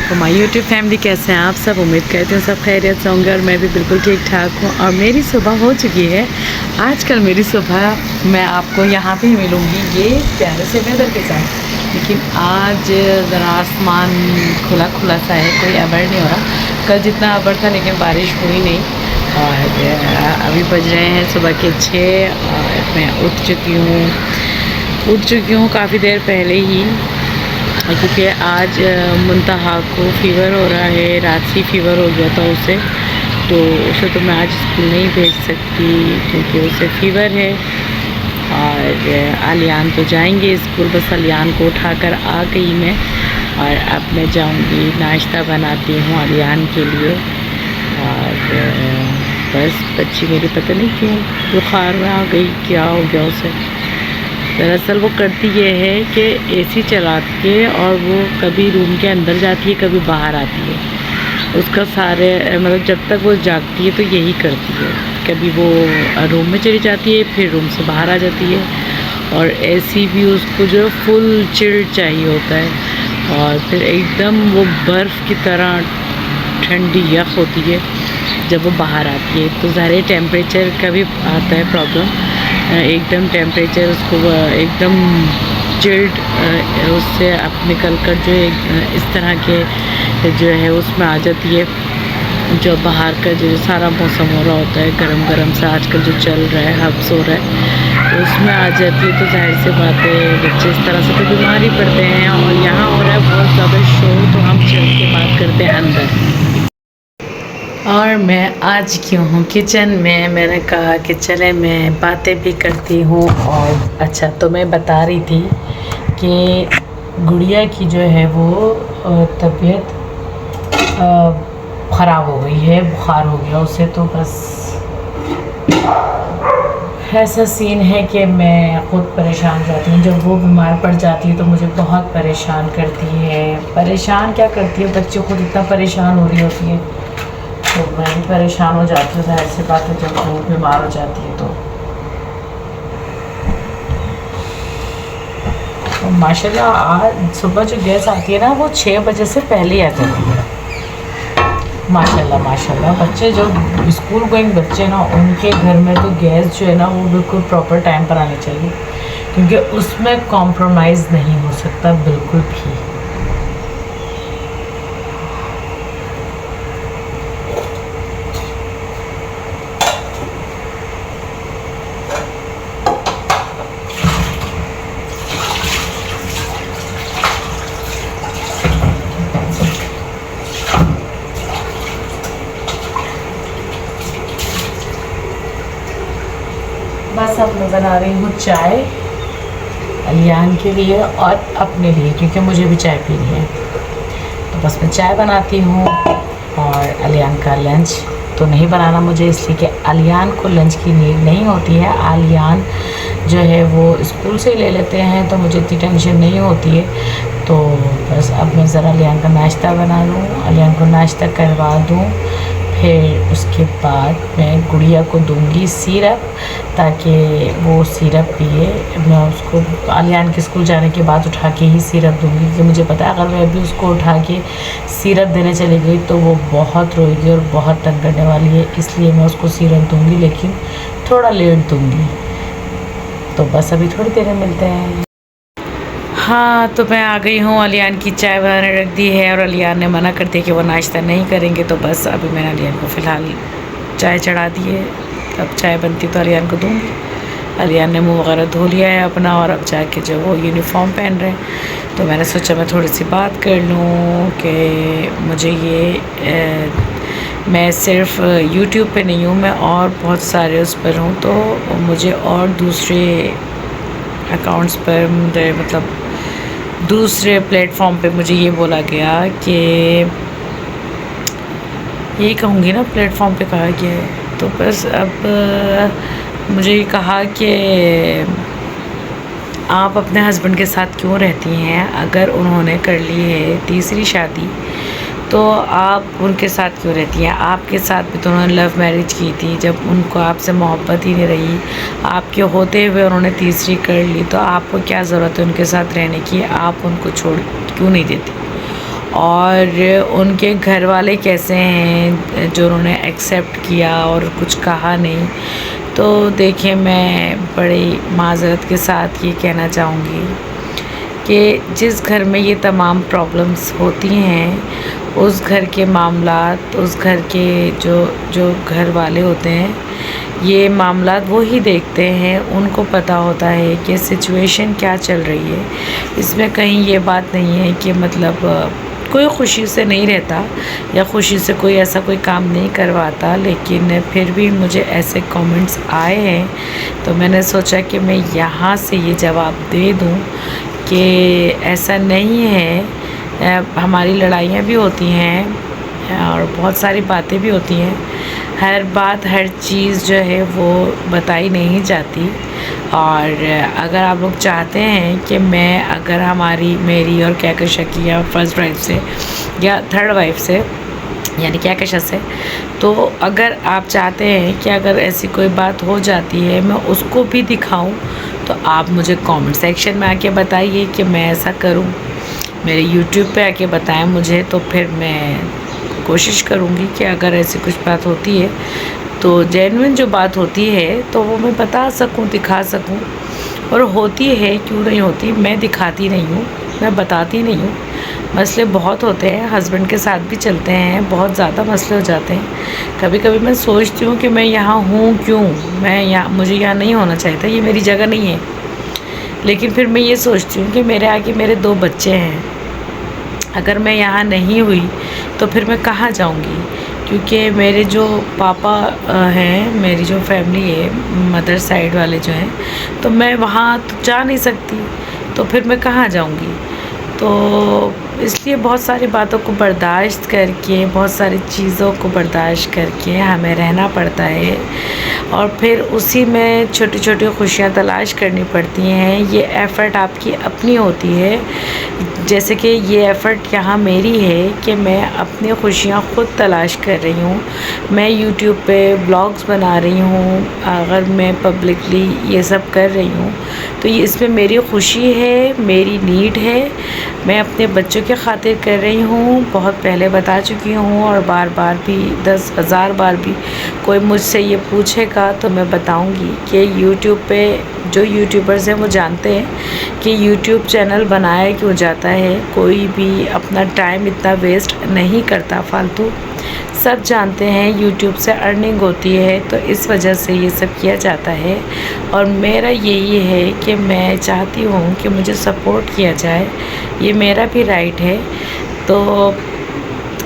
वालेकुम my YouTube family, कैसे हैं आप सब। उम्मीद करती हूँ सब खैरियत से होंगे और मैं भी बिल्कुल ठीक ठाक हूँ। और मेरी सुबह हो चुकी है। आजकल मेरी सुबह मैं आपको यहाँ पे ही मिलूँगी ये प्यारे से वेदर के साथ, लेकिन आज ज़रा आसमान खुला खुला सा है, कोई अबर नहीं हो रहा। कल जितना अबर था लेकिन बारिश हुई नहीं। और अभी बज रहे हैं सुबह के 6 और मैं उठ चुकी हूँ काफ़ी देर पहले ही, क्योंकि आज मुंतहा को फ़ीवर हो रहा है। रात से फ़ीवर हो गया था उसे तो मैं आज स्कूल नहीं भेज सकती क्योंकि उसे फ़ीवर है। और अलियान तो जाएंगे स्कूल, बस अलियान को उठाकर आ गई मैं और अब मैं जाऊंगी, नाश्ता बनाती हूँ अलियान के लिए। और बस बच्ची मेरी पता नहीं क्यों बुखार में आ गई, क्या हो गया उसे। दरअसल वो करती ये है कि एसी चला के और वो कभी रूम के अंदर जाती है कभी बाहर आती है। उसका सारे मतलब जब तक वो जागती है तो यही करती है। कभी वो रूम में चली जाती है फिर रूम से बाहर आ जाती है। और एसी भी उसको जो फुल चिल्ड चाहिए होता है और फिर एकदम वो बर्फ़ की तरह ठंडी यख होती है जब वो बाहर आती है। तो ज़ाहिर टेम्परेचर का भी आता है प्रॉब्लम, एकदम टेम्परेचर उसको एकदम चिल्ड उससे अब निकल कर जो इस तरह के जो है उसमें आ जाती है। जो बाहर का जो सारा मौसम हो रहा होता है गरम गरम सा आजकल जो चल रहा है, हब्स हो रहा है, तो उसमें आ जाती है। तो जाहिर सी बात है बच्चे इस तरह से तो बीमार ही पड़ते हैं। और यहाँ हो रहा है बहुत ज़्यादा शोर, तो हम चल के बात करते हैं अंदर। और मैं आज क्यों हूँ किचन में, मैंने कहा कि चले मैं बातें भी करती हूँ। और अच्छा, तो मैं बता रही थी कि गुड़िया की जो है वो तबीयत ख़राब हो गई है, बुखार हो गया उसे। तो बस ऐसा सीन है कि मैं ख़ुद परेशान रहती हूँ। जब वो बीमार पड़ जाती है तो मुझे बहुत परेशान करती है। परेशान क्या करती है, बच्चे खुद इतना परेशान हो रही होती है तो मैं भी परेशान हो जाती हूँ। ज़ाहिर सी बात है जब वो बीमार हो जाती है तो माशाल्लाह आज सुबह जो गैस आती है ना वो 6 बजे से पहले ही आ जाती है। माशाल्लाह माशाल्लाह, बच्चे जो स्कूल गोइंग बच्चे ना उनके घर में तो गैस जो है ना वो बिल्कुल प्रॉपर टाइम पर आनी चाहिए, क्योंकि उसमें कॉम्प्रोमाइज़ नहीं हो सकता बिल्कुल भी। बस अब मैं बना रही हूँ चाय अलियान के लिए और अपने लिए, क्योंकि मुझे भी चाय पीनी है। तो बस मैं चाय बनाती हूँ और अलियान का लंच तो नहीं बनाना मुझे, इसलिए कि अलियान को लंच की नीड नहीं होती है। अलियान जो है वो स्कूल से ले लेते हैं तो मुझे इतनी टेंशन नहीं होती है। तो बस अब मैं ज़रा अलियान का नाश्ता बना लूँ, अलियान को नाश्ता करवा दूँ, फिर उसके बाद मैं गुड़िया को दूंगी सिरप ताकि वो सिरप पिए। मैं उसको अलियान के स्कूल जाने के बाद उठा के ही सिरप दूंगी, क्योंकि मुझे पता है अगर मैं अभी उसको उठा के सिरप देने चली गई तो वो बहुत रोएगी और बहुत तंग करने वाली है। इसलिए मैं उसको सिरप दूंगी, लेकिन थोड़ा लेट दूंगी। तो बस अभी थोड़ी देर में मिलते हैं। हाँ, तो मैं आ गई हूँ, अलियान की चाय बनाने रख दी है और अलियान ने मना कर दिया कि वो नाश्ता नहीं करेंगे। तो बस अभी मैंने अलियान को फ़िलहाल चाय चढ़ा दी है, अब चाय बनती तो अलियान को दूँगी। अलियान ने मुँह वगैरह धो लिया है अपना और अब जाके जो वो यूनिफॉर्म पहन रहे हैं। तो मैंने सोचा मैं थोड़ी सी बात कर लूँ कि मुझे ये मैं सिर्फ यूट्यूब पे नहीं हूँ, मैं और बहुत सारे उस पर हूँ। तो मुझे और दूसरे अकाउंट्स पर मतलब दूसरे प्लेटफॉर्म पे मुझे ये बोला गया कि यही कहूँगी ना, प्लेटफॉर्म पे कहा गया है। तो बस अब मुझे ये कहा कि आप अपने हस्बैंड के साथ क्यों रहती हैं, अगर उन्होंने कर ली है तीसरी शादी तो आप उनके साथ क्यों रहती हैं। आपके साथ भी तो उन्होंने लव मैरिज की थी, जब उनको आपसे मोहब्बत ही नहीं रही, आपके होते हुए उन्होंने तीसरी कर ली, तो आपको क्या ज़रूरत है उनके साथ रहने की, आप उनको छोड़ क्यों नहीं देती। और उनके घर वाले कैसे हैं जो उन्होंने एक्सेप्ट किया और कुछ कहा नहीं। तो देखिए, मैं बड़ी माज़रत के साथ ये कहना चाहूँगी कि जिस घर में ये तमाम प्रॉब्लम्स होती हैं, उस घर के मामलात, उस घर के जो घर वाले होते हैं, ये मामलात वो ही देखते हैं। उनको पता होता है कि सिचुएशन क्या चल रही है। इसमें कहीं ये बात नहीं है कि मतलब कोई ख़ुशी से नहीं रहता या ख़ुशी से कोई ऐसा कोई काम नहीं करवाता, लेकिन फिर भी मुझे ऐसे कमेंट्स आए हैं तो मैंने सोचा कि मैं यहाँ से ये जवाब दे दूँ कि ऐसा नहीं है। हमारी लड़ाइयाँ भी होती हैं और बहुत सारी बातें भी होती हैं। हर बात, हर चीज़ जो है वो बताई नहीं जाती। और अगर आप लोग चाहते हैं कि मैं अगर मेरी और कहकशा की या फर्स्ट वाइफ से या थर्ड वाइफ से यानी कहकशा से, तो अगर आप चाहते हैं कि अगर ऐसी कोई बात हो जाती है मैं उसको भी दिखाऊं, तो आप मुझे कमेंट सेक्शन में आके बताइए कि मैं ऐसा करूं। मेरे यूट्यूब पे आके बताएं मुझे, तो फिर मैं कोशिश करूंगी कि अगर ऐसी कुछ बात होती है तो जेन्युइन जो बात होती है तो वो मैं बता सकूं, दिखा सकूं। और होती है, क्यों नहीं होती, मैं दिखाती नहीं हूँ, मैं बताती नहीं हूँ। मसले बहुत होते हैं, हस्बैंड के साथ भी चलते हैं, बहुत ज़्यादा मसले हो जाते हैं। कभी कभी मैं सोचती हूँ कि मैं यहाँ हूँ क्यों, मुझे यहाँ नहीं होना चाहिए था, ये मेरी जगह नहीं है। लेकिन फिर मैं ये सोचती हूँ कि मेरे आगे मेरे 2 बच्चे हैं, अगर मैं यहाँ नहीं हुई तो फिर मैं कहाँ जाऊँगी? क्योंकि मेरे जो पापा हैं, मेरी जो फैमिली है, मदर साइड वाले जो हैं, तो मैं वहाँ तो जा नहीं सकती, तो फिर मैं कहाँ जाऊँगी? तो इसलिए बहुत सारी बातों को बर्दाश्त करके, बहुत सारी चीज़ों को बर्दाश्त करके हमें रहना पड़ता है। और फिर उसी में छोटी छोटी खुशियाँ तलाश करनी पड़ती हैं। ये एफ़र्ट आपकी अपनी होती है। जैसे कि ये एफ़र्ट यहाँ मेरी है कि मैं अपनी खुशियाँ ख़ुद तलाश कर रही हूँ। मैं यूट्यूब पे ब्लॉग्स बना रही हूँ, अगर मैं पब्लिकली ये सब कर रही हूँ तो ये इसमें मेरी खुशी है, मेरी नीड है। मैं अपने बच्चों की खातिर कर रही हूँ, बहुत पहले बता चुकी हूँ और बार बार भी 10,000 बार भी कोई मुझसे ये पूछेगा तो मैं बताऊँगी कि यूट्यूब पे जो यूट्यूबर्स हैं वो जानते हैं कि यूट्यूब चैनल बनाया क्यों जाता है। कोई भी अपना टाइम इतना वेस्ट नहीं करता फालतू। सब जानते हैं यूट्यूब से अर्निंग होती है, तो इस वजह से ये सब किया जाता है। और मेरा यही है कि मैं चाहती हूँ कि मुझे सपोर्ट किया जाए, ये मेरा भी राइट है। तो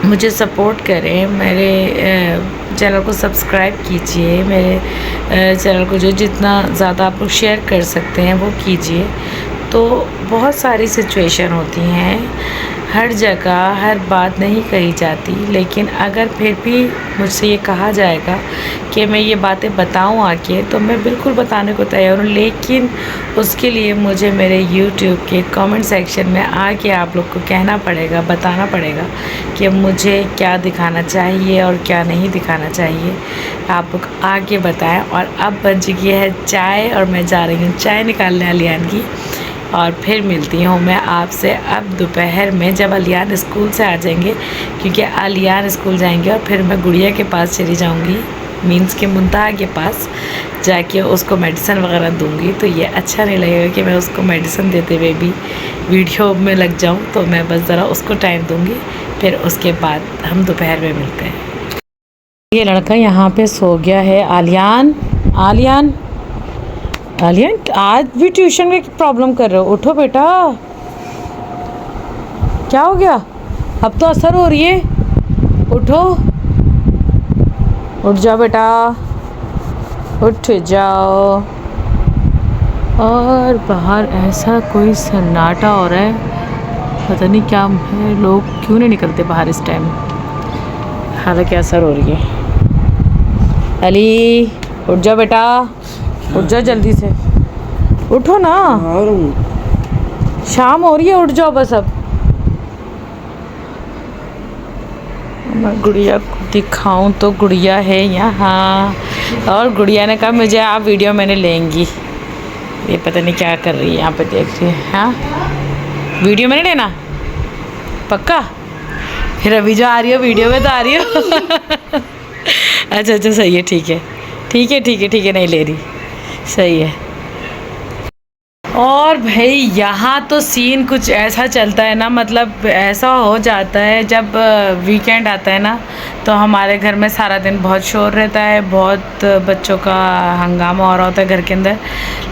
मुझे सपोर्ट करें, मेरे चैनल को सब्सक्राइब कीजिए, मेरे चैनल को जो जितना ज़्यादा आप लोग शेयर कर सकते हैं वो कीजिए। तो बहुत सारी सिचुएशन होती हैं, हर जगह हर बात नहीं कही जाती, लेकिन अगर फिर भी मुझसे ये कहा जाएगा कि मैं ये बातें बताऊं आके, तो मैं बिल्कुल बताने को तैयार हूँ। लेकिन उसके लिए मुझे मेरे YouTube के कमेंट सेक्शन में आके आप लोग को कहना पड़ेगा, बताना पड़ेगा कि मुझे क्या दिखाना चाहिए और क्या नहीं दिखाना चाहिए। आप लोग आके बताएं। और अब बन चुकी है चाय और मैं जा रही हूँ चाय निकालने अलियान की, और फिर मिलती हूँ मैं आपसे अब दोपहर में, जब अलियान स्कूल से आ जाएंगे, क्योंकि अलियान स्कूल जाएंगे और फिर मैं गुड़िया के पास चली जाऊँगी, मीन्स के मुंतहा के पास जाके उसको मेडिसिन वगैरह दूँगी। तो ये अच्छा नहीं लगेगा कि मैं उसको मेडिसिन देते हुए भी वीडियो में लग जाऊँ, तो मैं बस ज़रा उसको टाइम दूँगी, फिर उसके बाद हम दोपहर में मिलते हैं। ये लड़का यहाँ पे सो गया है। आलियान, आलियान, आलियान, आज भी ट्यूशन में प्रॉब्लम कर रहे हो? उठो बेटा, क्या हो गया? अब तो असर हो रही है, उठो, उठ जाओ बेटा, उठ जाओ। और बाहर ऐसा कोई सन्नाटा हो रहा है, पता नहीं क्या है, लोग क्यों नहीं निकलते बाहर इस टाइम। हालांकि असर हो रही है। अली, उठ जाओ बेटा, उठ जाओ जल्दी से, उठो ना, शाम हो रही है, उठ जाओ बस। अब मैं गुड़िया को दिखाऊं तो गुड़िया है यहाँ, और गुड़िया ने कहा मुझे आप वीडियो मैंने लेंगी। ये पता नहीं क्या कर रही है यहाँ पे, देख रही है। हाँ, वीडियो मैंने लेना पक्का। फिर अभी जो आ रही हो वीडियो में तो आ रही हो। अच्छा अच्छा सही है, ठीक है ठीक है ठीक है ठीक है, नहीं ले रही, सही है। और भाई यहाँ तो सीन कुछ ऐसा चलता है ना, मतलब ऐसा हो जाता है जब वीकेंड आता है ना, तो हमारे घर में सारा दिन बहुत शोर रहता है, बहुत बच्चों का हंगामा हो रहा होता है घर के अंदर।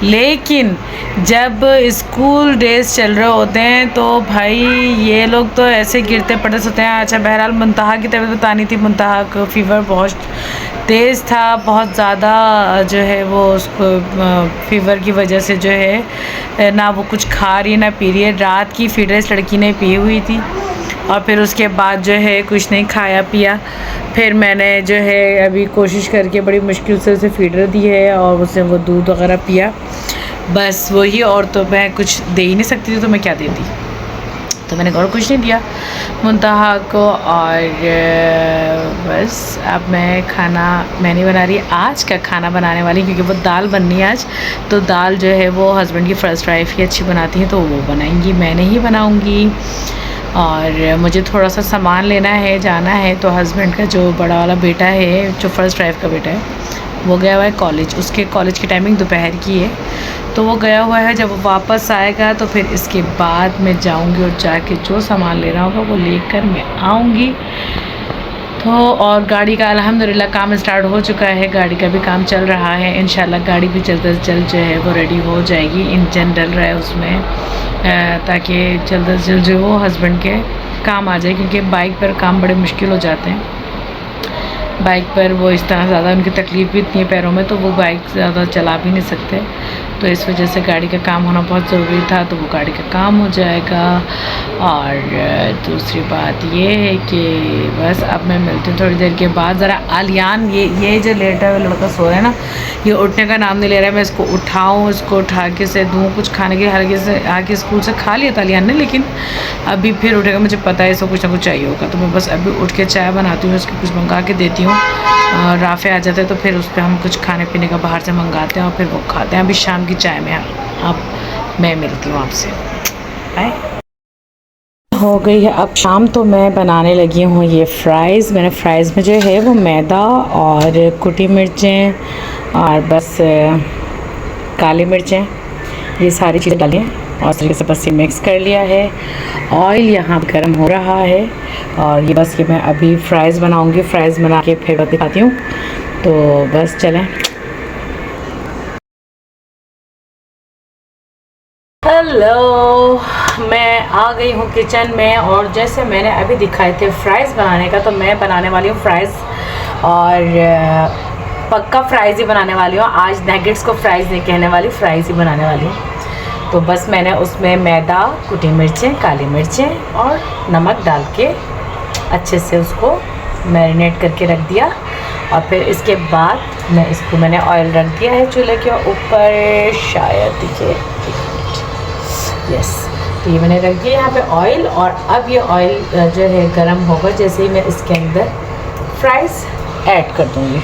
लेकिन जब स्कूल डेज चल रहे होते हैं तो भाई ये लोग तो ऐसे गिरते पड़ते होते हैं। अच्छा बहरहाल मुंतहा की तबीयत बतानी थी, मुंतहा को फीवर बहुत तेज़ था, बहुत ज़्यादा जो है वो उसको फीवर की वजह से जो है ना वो कुछ खा रही है ना पी रही है। रात की फीडरेस लड़की ने पी हुई थी और फिर उसके बाद जो है कुछ नहीं खाया पिया। फिर मैंने जो है अभी कोशिश करके बड़ी मुश्किल से उसे फीडर दी है और उसे वो दूध वगैरह पिया, बस वही। और तो मैं कुछ दे ही नहीं सकती थी तो मैं क्या देती, तो मैंने और कुछ नहीं दिया मुंतहा को। और बस अब मैं नहीं बना रही, आज का खाना बनाने वाली, क्योंकि वो दाल बननी है आज। तो दाल जो है वो हस्बैंड की फ़र्स्ट वाइफ ही अच्छी बनाती हैं तो वो बनाएंगी, मैं नहीं बनाऊंगी। और मुझे थोड़ा सा सामान लेना है, जाना है। तो हस्बैंड का जो बड़ा वाला बेटा है, जो फ़र्स्ट वाइफ का बेटा है, वो गया हुआ है कॉलेज। उसके कॉलेज की टाइमिंग दोपहर की है, तो वो गया हुआ है। जब वो वापस आएगा तो फिर इसके बाद मैं जाऊंगी और जाके जो सामान लेना होगा वो लेकर मैं आऊँगी। तो और गाड़ी का अल्हम्दुलिल्लाह काम स्टार्ट हो चुका है, गाड़ी का भी काम चल रहा है। इंशाल्लाह गाड़ी भी जल्द से जल्द जो है वो रेडी हो जाएगी। इंजन डल रहा है उसमें, ताकि जल्द से जल्द जो वो हस्बैंड के काम आ जाए, क्योंकि बाइक पर काम बड़े मुश्किल हो जाते हैं। बाइक पर वो इस तरह ज़्यादा उनकी तकलीफ़ भी इतनी है पैरों में, तो वो बाइक ज़्यादा चला भी नहीं सकते। तो इस वजह से गाड़ी का काम होना बहुत ज़रूरी था, तो वो गाड़ी का काम हो जाएगा। और दूसरी बात ये है कि बस अब मैं मिलती हूँ थोड़ी देर के बाद। ज़रा आलियान ये जो लेटा हुआ लड़का सो रहा है ना, ये उठने का नाम नहीं ले रहा है। मैं इसको उठाऊँ, इसको उठा के से दूँ कुछ खाने के, हल्के से आके स्कूल से खा लिया था आलियान ने, लेकिन अभी फिर उठेगा, मुझे पता है इसको कुछ ना कुछ चाहिए होगा। तो मैं बस अभी उठ के चाय बनाती हूँ, उसको कुछ मंगा के देती हूँ। राफ़े आ जाते हैं तो फिर उस पर हम कुछ खाने पीने का बाहर से मंगाते हैं और फिर वो खाते हैं। अभी शाम की चाय में अब मैं मिलती हूँ आपसे, बाय। हो गई है अब शाम, तो मैं बनाने लगी हूँ ये फ़्राइज़। मैंने फ़्राइज़ में जो है वो मैदा और कुटी मिर्चें और बस काली मिर्चें, ये सारी चीज़ें डाली हैं और इस तरीके से बस ये मिक्स कर लिया है। ऑयल यहाँ गर्म हो रहा है और ये बस ये मैं अभी फ़्राइज़ बनाऊँगी। फ़्राइज़ बना के फिर दिखाती हूँ, तो बस चलें। हेलो, मैं आ गई हूँ किचन में और जैसे मैंने अभी दिखाए थे फ़्राइज़ बनाने का, तो मैं बनाने वाली हूँ फ़्राइज़ और पक्का फ़्राइज़ ही बनाने वाली हूँ। आज नगेट्स को फ़्राइज़ नहीं कहने वाली, फ़्राइज़ ही बनाने वाली हूँ। तो बस मैंने उसमें मैदा, कुटी मिर्चें, काली मिर्चें और नमक डाल के अच्छे से उसको मैरिनेट करके रख दिया। और फिर इसके बाद मैंने ऑयल रख दिया है चूल्हे के ऊपर, शायद दिखे, यस। तो ये मैंने रख दिया यहाँ पे ऑयल और अब ये ऑयल जो है गरम होगा, जैसे ही मैं इसके अंदर फ़्राइज़ ऐड कर दूँगी।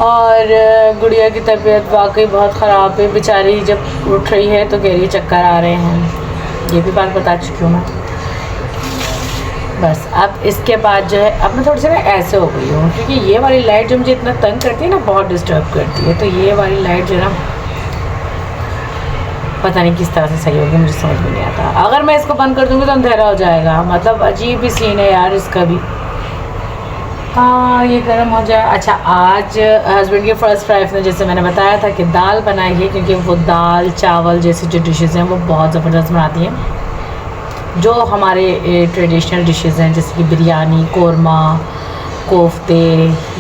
और गुड़िया की तबीयत वाकई बहुत ख़राब है बेचारी, जब उठ रही है तो कह रही है चक्कर आ रहे हैं, ये भी बात बता चुकी हूँ मैं। बस अब इसके बाद जो है अब मैं थोड़ी सी ना ऐसे हो गई हूँ, क्योंकि ये वाली लाइट जो मुझे इतना तंग करती है ना, बहुत डिस्टर्ब करती है। तो ये वाली लाइट जो है ना, पता नहीं किस तरह से सही होगी, मुझे समझ में नहीं आता। अगर मैं इसको बंद कर दूँगी तो अंधेरा हो जाएगा, मतलब अजीब ही सीन है यार इसका भी। हाँ, ये गर्म हो जाए। अच्छा, आज हस्बैंड की फ़र्स्ट वाइफ ने, जैसे मैंने बताया था, कि दाल बनाई है, क्योंकि वो दाल चावल जैसी जो डिशेज़ हैं वो बहुत ज़बरदस्त बनाती हैं, जो हमारे ट्रेडिशनल डिशेज़ हैं, जैसे कि बिरयानी, कोरमा, कोफ्ते,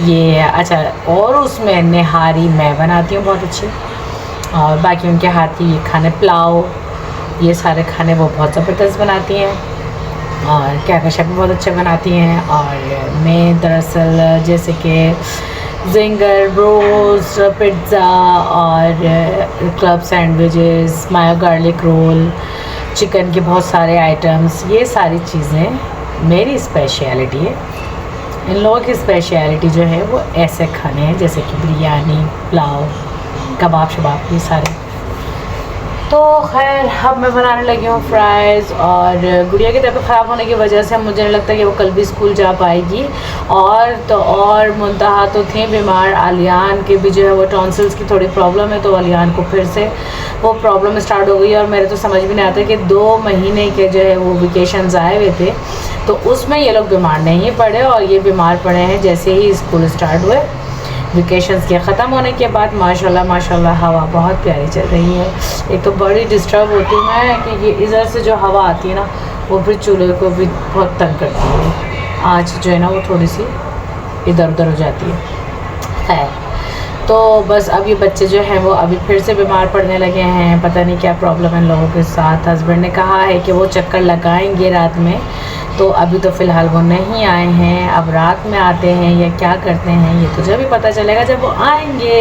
ये। अच्छा, और उसमें निहारी मैं बनाती हूँ बहुत अच्छी, और बाकी उनके हाथ की ये खाने, पुलाव, ये सारे खाने वो बहुत ज़बरदस्त बनाती हैं और कैकशा भी बहुत अच्छे बनाती हैं। और मैं दरअसल जैसे कि ज़िंगर, रोस्ट, पिज़्ज़ा और क्लब सैंडविचेस, मायो गार्लिक रोल, चिकन के बहुत सारे आइटम्स, ये सारी चीज़ें मेरी स्पेशलिटी है। इन लोगों की स्पेशलिटी जो है वो ऐसे खाने हैं, जैसे कि बिरयानी, पुलाव, कबाब शबाब, ये सारे। तो खैर अब मैं बनाने लगी हूँ फ्राइज़, और गुड़िया की तबीयत ख़राब होने की वजह से मुझे नहीं लगता कि वो कल भी स्कूल जा पाएगी। और मुंतहा तो थे बीमार, आलियान के भी जो है वो टॉन्सिल्स की थोड़ी प्रॉब्लम है, तो आलियान को फिर से वो प्रॉब्लम स्टार्ट हो गई। और मेरे तो समझ भी नहीं आता कि 2 महीने के जो है वो वेकेशंस आए हुए थे, तो उसमें ये लोग बीमार नहीं पड़े, और ये बीमार पड़े हैं जैसे ही स्कूल स्टार्ट हुए। वेकेशंस के ख़त्म होने के बाद माशाल्लाह माशाल्लाह हवा बहुत प्यारी चल रही है। एक तो बड़ी डिस्टर्ब होती हूँ मैं कि ये इधर से जो हवा आती है ना वो फिर चूल्हे को भी बहुत तंग करती है। आँच जो है ना वो थोड़ी सी इधर उधर हो जाती है। खैर, तो बस अब ये बच्चे जो हैं वो अभी फिर से बीमार पड़ने लगे हैं। पता नहीं क्या प्रॉब्लम है लोगों के साथ। हस्बैंड ने कहा है कि वो चक्कर लगाएंगे रात में, तो अभी तो फ़िलहाल वो नहीं आए हैं। अब रात में आते हैं या क्या करते हैं ये तो जब भी पता चलेगा जब वो आएंगे।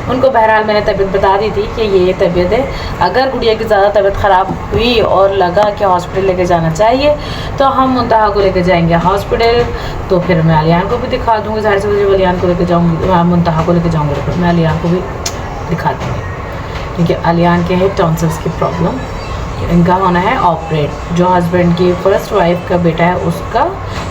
उनको बहरहाल मैंने तबीयत बता दी थी कि ये तबीयत है। अगर गुड़िया की ज़्यादा तबीयत ख़राब हुई और लगा कि हॉस्पिटल लेके जाना चाहिए तो हम मुंतहा को लेके जाएंगे हॉस्पिटल। तो फिर मैं आलियान को भी दिखा दूँगी, ज़ाहिर से मुझे आलियान को लेके जाऊँगी, मुंतहा को लेके जाऊँगी, तो मैं आलियान को भी दिखा दूँगी, क्योंकि आलियान के है टॉन्सिल्स की प्रॉब्लम। इनका होना है ऑपरेट। जो हस्बैंड की फ़र्स्ट वाइफ का बेटा है उसका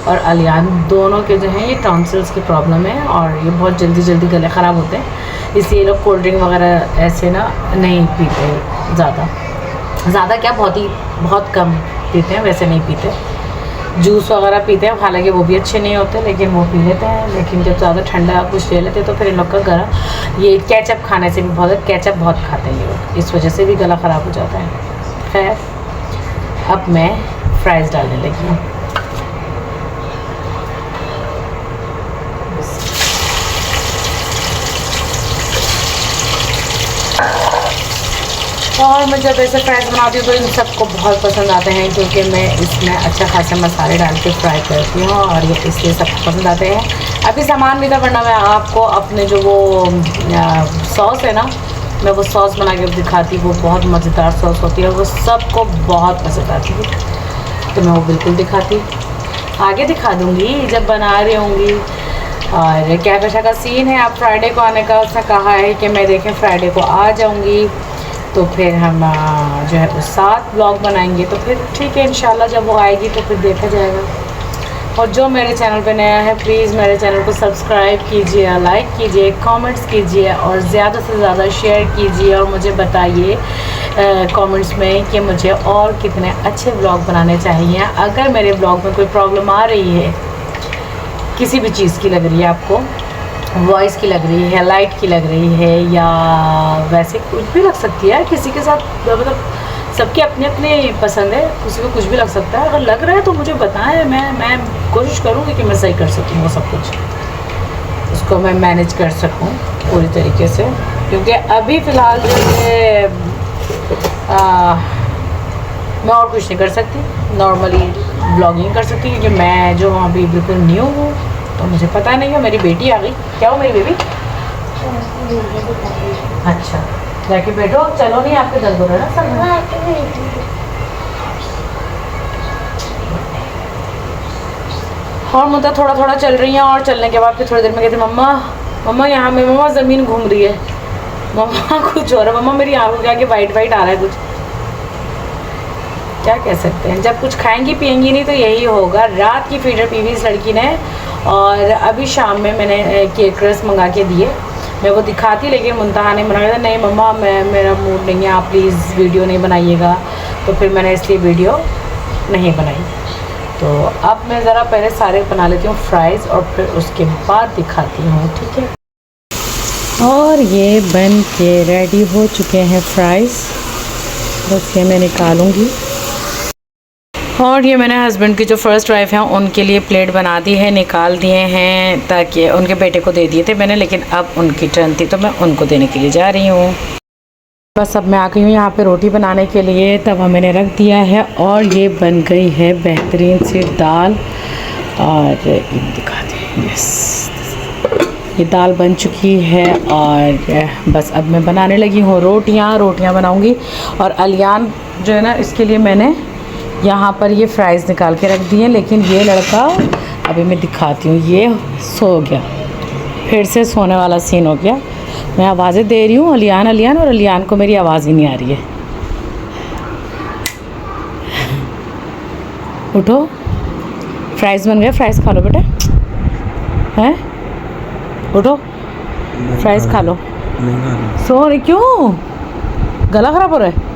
और आलियान दोनों के जो हैं ये टॉन्सिल्स की प्रॉब्लम है, और ये बहुत जल्दी जल्दी गले ख़राब होते हैं। इसलिए लोग कोल्ड ड्रिंक वगैरह ऐसे ना नहीं पीते ज़्यादा क्या, बहुत कम पीते हैं, वैसे नहीं पीते। जूस वगैरह पीते हैं, हालांकि वो भी अच्छे नहीं होते लेकिन वो पी लेते हैं। लेकिन जब ज़्यादा ठंडा कुछ ले लेते हैं तो फिर इन लोग का गला, ये केचप खाने से भी केचप बहुत खाते हैं ये लोग, इस वजह से भी गला ख़राब हो जाता है। खैर, अब मैं फ्राइज़ डालने लगी हूँ। और मैं जब ऐसे फ्राइज़ बनाती हूँ तो इन सबको बहुत पसंद आते हैं, क्योंकि मैं इसमें अच्छा खासा मसाले डाल के फ्राई करती हूँ और ये इसलिए सबको पसंद आते हैं। अभी सामान भी था, वरना मैं आपको अपने जो वो सॉस है ना, मैं वो सॉस बना के दिखाती, वो बहुत मज़ेदार सॉस होती है, वो सबको बहुत पसंद आती है। तो मैं वो बिल्कुल दिखाती, आगे दिखा दूँगी जब बना रही होंगी। और क्या कशा का सीन है, आप फ्राइडे को आने का उसने कहा है कि मैं देखें फ्राइडे को आ जाऊँगी, तो फिर हम जो है उस साथ ब्लॉग बनाएंगे। तो फिर ठीक है, इंशाल्लाह जब वो आएगी तो फिर देखा जाएगा। और जो मेरे चैनल पे नया है प्लीज़ मेरे चैनल को सब्सक्राइब कीजिए, लाइक कीजिए, कमेंट्स कीजिए और ज़्यादा से ज़्यादा शेयर कीजिए। और मुझे बताइए कमेंट्स में कि मुझे और कितने अच्छे ब्लॉग बनाने चाहिए। अगर मेरे ब्लॉग में कोई प्रॉब्लम आ रही है, किसी भी चीज़ की लग रही है आपको, वॉइस की लग रही है, लाइट की लग रही है, या वैसे कुछ भी लग सकती है, किसी के साथ मतलब सबकी अपनी अपनी पसंद है, किसी को कुछ भी लग सकता है। अगर लग रहा है तो मुझे बताएं, मैं कोशिश करूँगी कि मैं सही कर सकूँ वो सब कुछ, उसको मैं मैनेज कर सकूँ पूरी तरीके से। क्योंकि अभी फ़िलहाल जो है मैं और कुछ नहीं कर सकती, नॉर्मली ब्लॉगिंग कर सकती, क्योंकि मैं जो अभी बिल्कुल न्यू हूँ, तो मुझे पता नहीं है। मेरी बेटी आ गई, क्या हो मेरी बेबी? अच्छा, जाके बैठो, चलो नहीं आपके दर्द हो रहा है ना सर? और मतलब थोड़ा थोड़ा चल रही हैं, और चलने के बाद फिर थोड़ी देर में कहती मम्मा मम्मा यहाँ में मम्मा ज़मीन घूम रही है, मम्मा कुछ हो रहा है, मम्मा मेरी आँखों के आगे वाइट वाइट आ रहा है कुछ। क्या कह सकते हैं, जब कुछ खाएंगी पियेंगी नहीं तो यही होगा। रात की फीडर पी हुई इस लड़की ने, और अभी शाम में मैंने केक रस मंगा के दिए, मैं वो दिखाती, लेकिन मुंतहा ने मना किया, नहीं मम्मा मेरा मूड नहीं है, आप प्लीज़ वीडियो नहीं बनाइएगा। तो फिर मैंने इसलिए वीडियो नहीं बनाई। तो अब मैं ज़रा पहले सारे बना लेती हूँ फ्राइज़, और फिर उसके बाद दिखाती हूँ, ठीक है। और ये बन के रेडी हो चुके हैं फ्राइज़, बस ये मैं निकालूँगी। और ये मैंने हस्बैंड की जो फ़र्स्ट वाइफ हैं उनके लिए प्लेट बना दी है, निकाल दिए हैं, ताकि उनके बेटे को दे दिए थे मैंने, लेकिन अब उनकी टर्न थी तो मैं उनको देने के लिए जा रही हूँ। बस अब मैं आ गई हूँ यहाँ पे रोटी बनाने के लिए, तवा मैंने रख दिया है, और ये बन गई है बेहतरीन सी दाल। और ये दिखाते हैं, यस, ये दाल बन चुकी है। और बस अब मैं बनाने लगी हूँ रोटियाँ बनाऊँगी। और अलियान जो है ना, इसके लिए मैंने यहाँ पर ये फ्राइज़ निकाल के रख दिए, लेकिन ये लड़का, अभी मैं दिखाती हूँ, ये सो गया, फिर से सोने वाला सीन हो गया। मैं आवाज़ें दे रही हूँ अलियान, और अलियान को मेरी आवाज़ ही नहीं आ रही है। उठो, फ्राइज़ बन गए, फ्राइज़ खा लो बेटा। हैं, उठो, फ्राइज़ खा लो। सो रही क्यों? गला ख़राब हो रहा है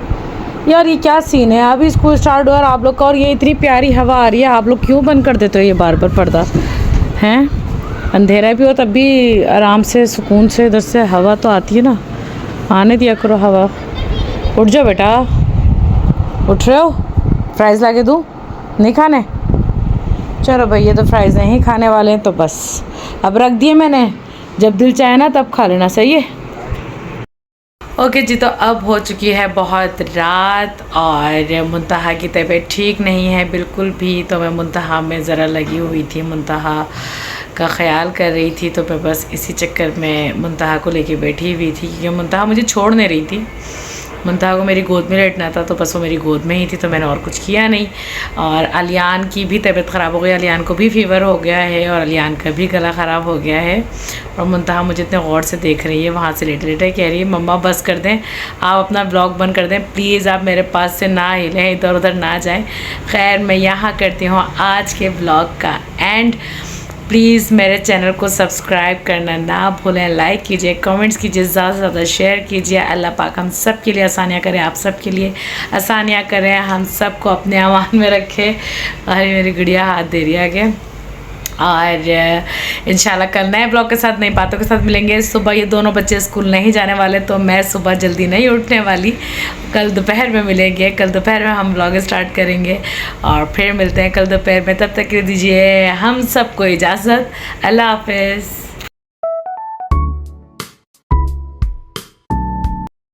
यार, ये क्या सीन है? अभी स्कूल स्टार्ट हुआ और आप लोग का, और ये इतनी प्यारी हवा आ रही है, आप लोग क्यों बंद कर देते हो ये बार बार पर्दा? हैं, अंधेरा भी हो तब भी आराम से सुकून से इधर से हवा तो आती है ना, आने दिया करो हवा। उठ जाओ बेटा, उठ रहे हो? फ्राइज़ ला के दूँ? नहीं खाने? चलो भाई, ये तो फ्राइज़ नहीं खाने वाले हैं तो बस अब रख दिए मैंने, जब दिल चाहे ना तब खा लेना, सही है? ओके जी, तो अब हो चुकी है बहुत रात और मुंतहा की तबीयत ठीक नहीं है बिल्कुल भी, तो मैं मुंतहा में ज़रा लगी हुई थी, मुंतहा का ख्याल कर रही थी। तो मैं बस इसी चक्कर में मुंतहा को लेके बैठी हुई थी, क्योंकि मुंतहा मुझे छोड़ नहीं रही थी। मुंतहा को मेरी गोद में लेटना था, तो बस वो मेरी गोद में ही थी, तो मैंने और कुछ किया नहीं। और अलियान की भी तबीयत ख़राब हो गई, अलियान को भी फ़ीवर हो गया है और अलियान का भी गला ख़राब हो गया है। और मुंतहा मुझे इतने गौर से देख रही है, वहाँ से लेटे लेटे कह रही है मम्मा बस कर दें, आप अपना ब्लॉग बंद कर दें प्लीज़, आप मेरे पास से ना हिलें, इधर उधर ना जाएँ। खैर, मैं यहाँ करती हूँ आज के ब्लॉग का एंड। प्लीज़ मेरे चैनल को सब्सक्राइब करना ना भूलें, लाइक कीजिए, कमेंट्स कीजिए, ज़्यादा से ज़्यादा शेयर कीजिए। अल्लाह पाक हम सब के लिए आसानियाँ करें, आप सब के लिए आसानियाँ करें, हम सब को अपने अमान में रखें। अरे मेरी गुड़िया हाथ दे रही है आगे। और इंशाल्लाह कल नए ब्लॉग के साथ, नई बातों के साथ मिलेंगे। सुबह ये दोनों बच्चे स्कूल नहीं जाने वाले, तो मैं सुबह जल्दी नहीं उठने वाली, कल दोपहर में मिलेंगे। कल दोपहर में हम ब्लॉग स्टार्ट करेंगे और फिर मिलते हैं कल दोपहर में। तब तक के लिए दीजिए हम सबको इजाज़त। अल्लाह हाफ़िज़।